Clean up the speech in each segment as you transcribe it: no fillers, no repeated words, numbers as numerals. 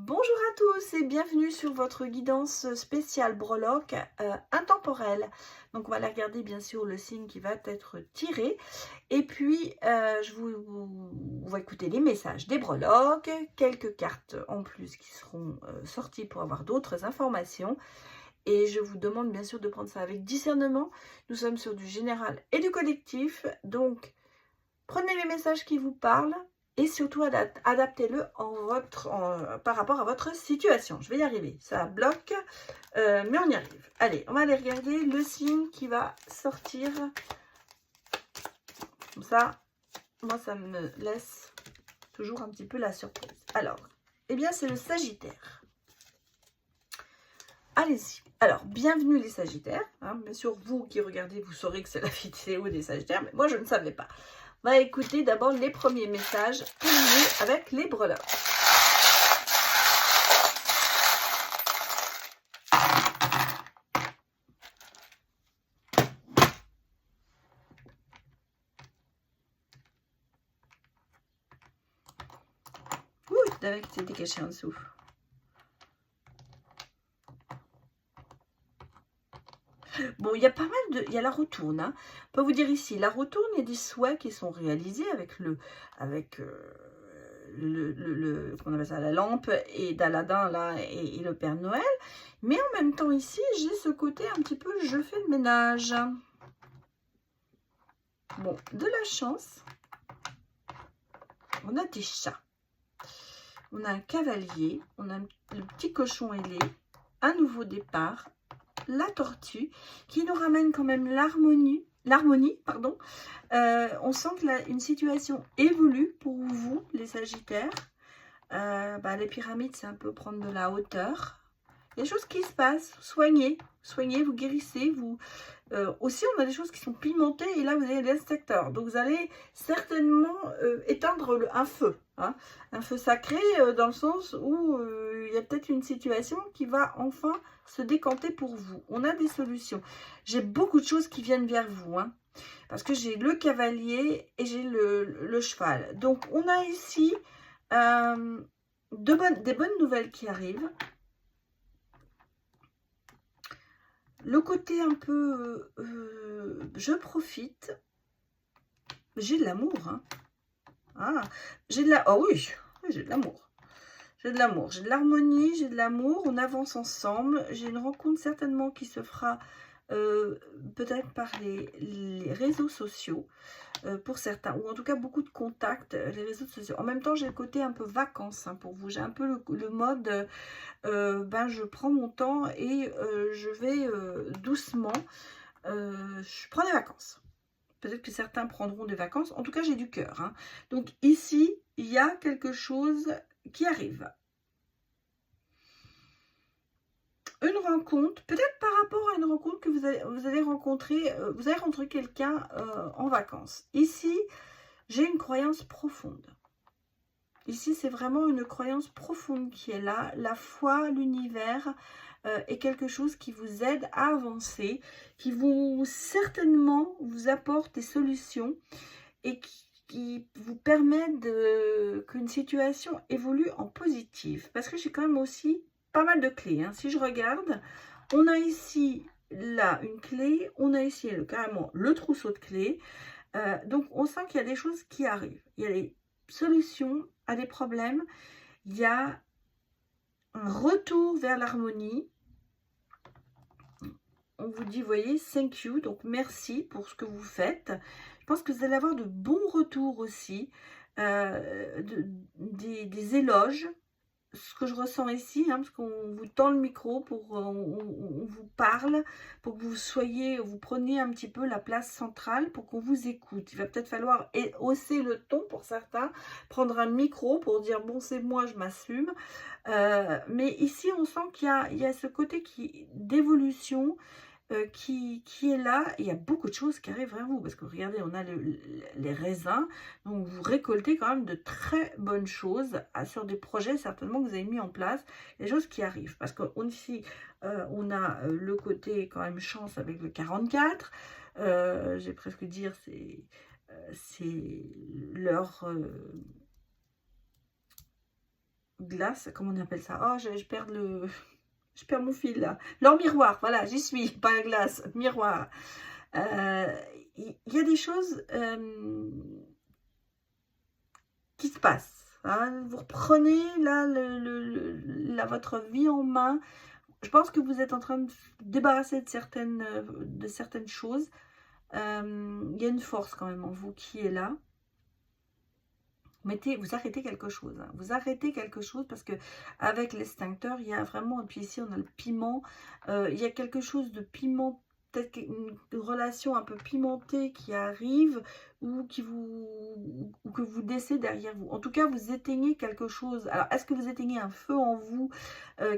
Bonjour à tous et bienvenue sur votre guidance spéciale breloque intemporelle. Donc on va aller regarder bien sûr le signe qui va être tiré. Et puis on va écouter les messages des breloques, quelques cartes en plus qui seront sorties pour avoir d'autres informations. Et je vous demande bien sûr de prendre ça avec discernement. Nous sommes sur du général et du collectif. Donc prenez les messages qui vous parlent. Et surtout, adaptez-le par rapport à votre situation. Je vais y arriver. Ça bloque, mais on y arrive. Allez, on va aller regarder le signe qui va sortir. Comme ça, moi, ça me laisse toujours un petit peu la surprise. Alors, eh bien, c'est le Sagittaire. Allez-y. Alors, bienvenue les Sagittaires. Hein. Bien sûr, vous qui regardez, vous saurez que c'est la vidéo des Sagittaires, mais moi, je ne savais pas. On va écouter d'abord les premiers messages pour vous avec les breloques. Ouh, David qui s'était caché en dessous. Bon, il y a pas mal de... Il y a la retourne. Hein. On peut vous dire ici, la retourne, il y a des souhaits qui sont réalisés avec qu'on appelle ça, la lampe et d'Aladin là et le Père Noël. Mais en même temps ici, j'ai ce côté un petit peu je fais le ménage. Bon, de la chance. On a des chats. On a un cavalier. On a le petit cochon ailé. Un nouveau départ. La tortue qui nous ramène quand même l'harmonie, pardon. On sent que une situation évolue pour vous, les Sagittaires. Les pyramides, c'est un peu prendre de la hauteur. Il y a des choses qui se passent. Soignez, vous guérissez. Aussi, on a des choses qui sont pimentées. Et là, vous avez l'instincteur. Donc, vous allez certainement éteindre un feu. Hein, un feu sacré dans le sens où il y a peut-être une situation qui va enfin se décanter pour vous. On a des solutions. J'ai beaucoup de choses qui viennent vers vous. Hein, parce que j'ai le cavalier et j'ai le cheval. Donc, on a ici des bonnes nouvelles qui arrivent. Le côté un peu je profite. J'ai de l'amour. Hein. Ah, j'ai de la... Oh oui, j'ai de l'amour. J'ai de l'amour, j'ai de l'harmonie, j'ai de l'amour. On avance ensemble. J'ai une rencontre certainement qui se fera peut-être par les réseaux sociaux. Pour certains, ou en tout cas beaucoup de contacts, les réseaux sociaux. En même temps, j'ai le côté un peu vacances hein, pour vous. J'ai un peu le mode, je prends mon temps et je vais doucement. Je prends des vacances. Peut-être que certains prendront des vacances. En tout cas, j'ai du cœur. Hein. Donc ici, il y a quelque chose qui arrive. Une rencontre, peut-être par rapport à une rencontre que vous allez rencontrer, vous allez rencontrer quelqu'un en vacances. Ici, j'ai une croyance profonde. Ici, c'est vraiment une croyance profonde qui est là. La foi, l'univers est quelque chose qui vous aide à avancer, qui vous certainement vous apporte des solutions et qui vous permet qu'une situation évolue en positif. Parce que j'ai quand même aussi pas mal de clés. Hein. Si je regarde, on a ici là une clé, on a ici carrément le trousseau de clés. Donc on sent qu'il y a des choses qui arrivent. Il y a des solutions à des problèmes. Il y a un retour vers l'harmonie. On vous dit, vous voyez, thank you, donc merci pour ce que vous faites. Je pense que vous allez avoir de bons retours aussi, des éloges. Ce que je ressens ici, hein, parce qu'on vous tend le micro, on vous parle, pour que vous preniez un petit peu la place centrale, pour qu'on vous écoute. Il va peut-être falloir hausser le ton pour certains, prendre un micro pour dire, bon, c'est moi, je m'assume. Mais ici, on sent qu'il y a ce côté d'évolution, qui est là. Il y a beaucoup de choses qui arrivent vers vous parce que regardez, on a les raisins, donc vous récoltez quand même de très bonnes choses sur des projets certainement que vous avez mis en place, des choses qui arrivent parce qu'ici on a le côté quand même chance avec le 44, j'ai presque dire c'est leur glace, comment on appelle ça? Oh, je perds le... Je perds mon fil là. Leur miroir, voilà, j'y suis, pas la glace, miroir. Il y a des choses qui se passent. Hein. Vous reprenez là, votre vie en main. Je pense que vous êtes en train de vous débarrasser de certaines choses. Il y a une force quand même en vous qui est là. Vous arrêtez quelque chose. Hein. Vous arrêtez quelque chose parce que avec l'extincteur, il y a vraiment, et puis ici on a le piment, il y a quelque chose de piment, peut-être une relation un peu pimentée qui arrive ou que vous laissez derrière vous. En tout cas, vous éteignez quelque chose. Alors, est-ce que vous éteignez un feu en vous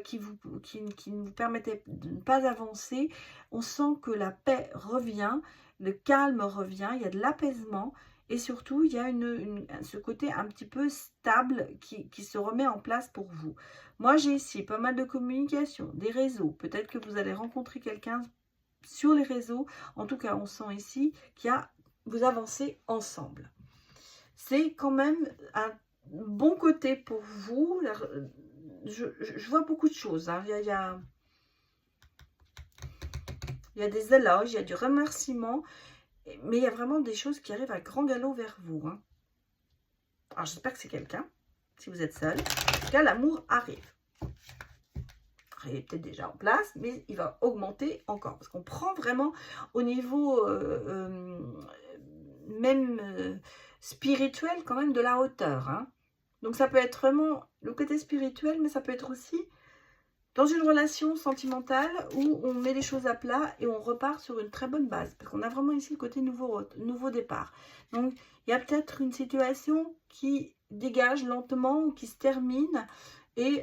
qui ne vous permettait de ne pas avancer? On sent que la paix revient, le calme revient, il y a de l'apaisement. Et surtout, il y a ce côté un petit peu stable qui se remet en place pour vous. Moi, j'ai ici pas mal de communication, des réseaux. Peut-être que vous allez rencontrer quelqu'un sur les réseaux. En tout cas, on sent ici vous avancez ensemble. C'est quand même un bon côté pour vous. Je vois beaucoup de choses. Hein. Il y a des éloges, il y a du remerciement. Mais il y a vraiment des choses qui arrivent à grand galop vers vous. Hein. Alors, j'espère que c'est quelqu'un, si vous êtes seul. En tout cas, l'amour arrive. Il est peut-être déjà en place, mais il va augmenter encore. Parce qu'on prend vraiment au niveau même spirituel quand même de la hauteur. Hein. Donc, ça peut être vraiment le côté spirituel, mais ça peut être aussi dans une relation sentimentale où on met les choses à plat et on repart sur une très bonne base. Parce qu'on a vraiment ici le côté nouveau départ. Donc, il y a peut-être une situation qui dégage lentement ou qui se termine et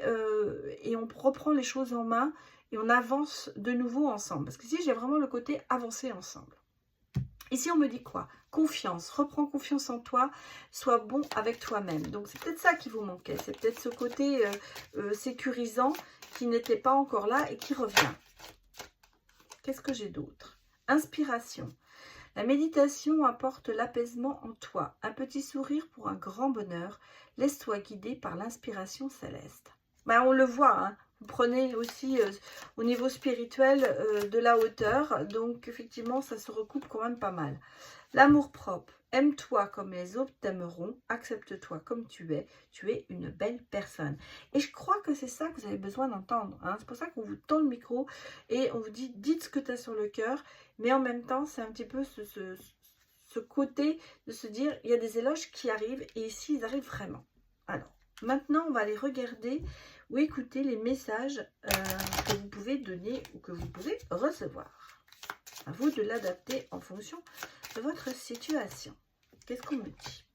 on reprend les choses en main et on avance de nouveau ensemble. Parce que ici, j'ai vraiment le côté avancer ensemble. Ici, on me dit quoi? Confiance. Reprends confiance en toi. Sois bon avec toi-même. Donc, c'est peut-être ça qui vous manquait. C'est peut-être ce côté sécurisant qui n'était pas encore là et qui revient. Qu'est-ce que j'ai d'autre? Inspiration. La méditation apporte l'apaisement en toi. Un petit sourire pour un grand bonheur. Laisse-toi guider par l'inspiration céleste. Ben, on le voit, hein. Vous prenez aussi au niveau spirituel de la hauteur. Donc, effectivement, ça se recoupe quand même pas mal. L'amour-propre. Aime-toi comme les autres t'aimeront. Accepte-toi comme tu es. Tu es une belle personne. Et je crois que c'est ça que vous avez besoin d'entendre. Hein. C'est pour ça qu'on vous tend le micro et on vous dit, dites ce que tu as sur le cœur. Mais en même temps, c'est un petit peu ce côté de se dire, il y a des éloges qui arrivent et ici, ils arrivent vraiment. Alors, maintenant, on va aller regarder ou écouter les messages que vous pouvez donner ou que vous pouvez recevoir. À vous de l'adapter en fonction de votre situation. Qu'est-ce qu'on me dit?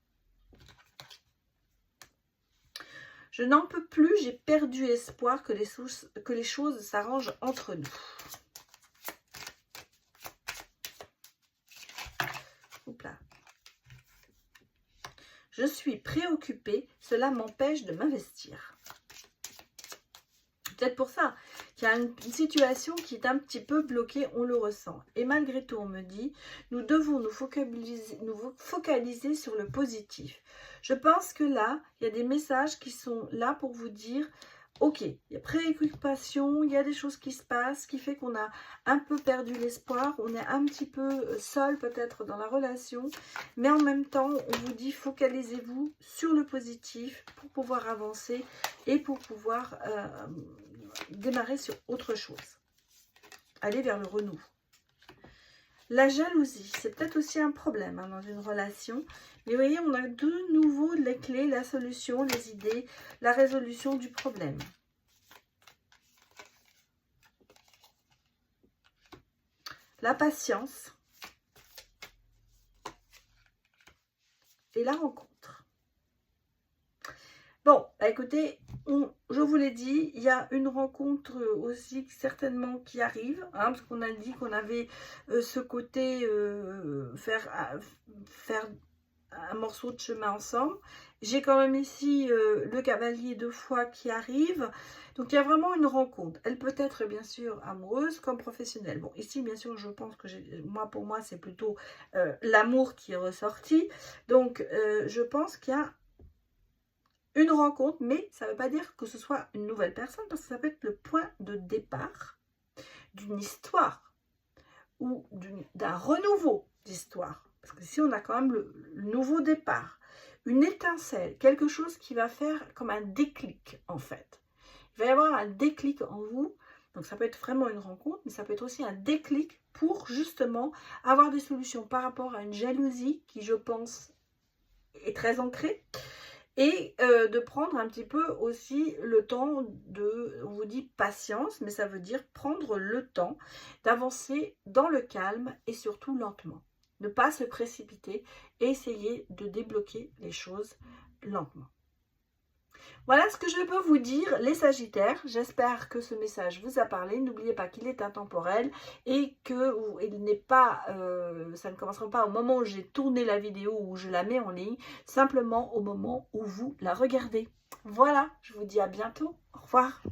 Je n'en peux plus, j'ai perdu espoir que les choses s'arrangent entre nous. Oups là. Je suis préoccupée, cela m'empêche de m'investir. Peut-être pour ça qu'il y a une situation qui est un petit peu bloquée, on le ressent. Et malgré tout, on me dit, nous devons nous focaliser sur le positif. Je pense que là, il y a des messages qui sont là pour vous dire, ok, il y a préoccupation, il y a des choses qui se passent, qui fait qu'on a un peu perdu l'espoir, on est un petit peu seul peut-être dans la relation, mais en même temps, on vous dit focalisez-vous sur le positif pour pouvoir avancer et pour pouvoir démarrer sur autre chose. Aller vers le renouveau. La jalousie, c'est peut-être aussi un problème hein, dans une relation. Mais vous voyez, on a de nouveau les clés, la solution, les idées, la résolution du problème. La patience. Et la rencontre. Bon, bah écoutez, je vous l'ai dit, il y a une rencontre aussi certainement qui arrive, hein, parce qu'on a dit qu'on avait ce côté faire un morceau de chemin ensemble. J'ai quand même ici le cavalier de foi qui arrive. Donc, il y a vraiment une rencontre. Elle peut être, bien sûr, amoureuse comme professionnelle. Bon, ici, bien sûr, je pense que pour moi, c'est plutôt l'amour qui est ressorti. Donc, je pense qu'il y a une rencontre, mais ça ne veut pas dire que ce soit une nouvelle personne, parce que ça peut être le point de départ d'une histoire ou d'un renouveau d'histoire. Parce que ici, on a quand même le nouveau départ, une étincelle, quelque chose qui va faire comme un déclic, en fait. Il va y avoir un déclic en vous. Donc, ça peut être vraiment une rencontre, mais ça peut être aussi un déclic pour, justement, avoir des solutions par rapport à une jalousie qui, je pense, est très ancrée. Et de prendre un petit peu aussi le temps de, on vous dit patience, mais ça veut dire prendre le temps d'avancer dans le calme et surtout lentement. Ne pas se précipiter et essayer de débloquer les choses lentement. Voilà ce que je peux vous dire, les Sagittaires. J'espère que ce message vous a parlé. N'oubliez pas qu'il est intemporel et que il n'est pas, ça ne commencera pas au moment où j'ai tourné la vidéo ou où je la mets en ligne, simplement au moment où vous la regardez. Voilà, je vous dis à bientôt. Au revoir.